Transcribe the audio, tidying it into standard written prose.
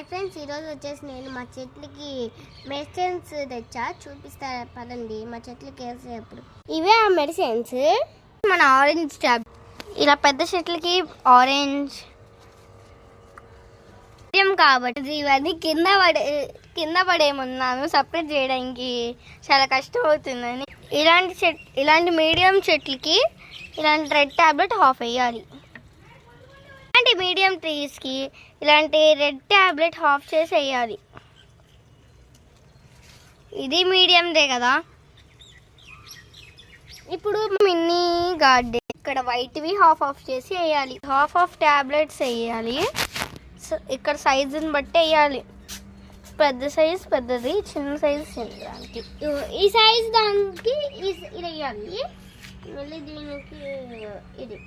Hi friends, ఈరోజు వచ్చేసి నేను మా చెట్లకి మెడిసిన్స్ తెచ్చా, చూపిస్తా పదండి. మా చెట్లకి వేసేటప్పుడు ఇవే ఆ మెడిసిన్స్. మన ఆరెంజ్ ట్యాబ్ ఇలా పెద్ద చెట్లకి ఆరెంజ్ కాబట్టి ఇవన్నీ కింద పడేమున్నాను సపరేట్ చేయడానికి చాలా కష్టం అవుతుందని ఇలాంటి మీడియం చెట్లకి ఇలాంటి రెడ్ ట్యాబ్లెట్ హాఫ్ వేయాలి. ఇలాంటి మీడియం ట్రీస్కి ఇలాంటి రెడ్ ట్యాబ్లెట్ హాఫ్ చేసి వేయాలి. ఇది మీడియందే కదా. ఇప్పుడు మినీ గార్డెన్ ఇక్కడ వైట్వి హాఫ్ చేసి వేయాలి. హాఫ్ ట్యాబ్లెట్స్ వేయాలి. ఇక్కడ సైజుని బట్టి వేయాలి. పెద్ద సైజ్ పెద్దది, చిన్న సైజ్ చిన్నదానికి. ఈ సైజ్ దానికి ఇది వేయాలి. మళ్ళీ దీనికి ఇది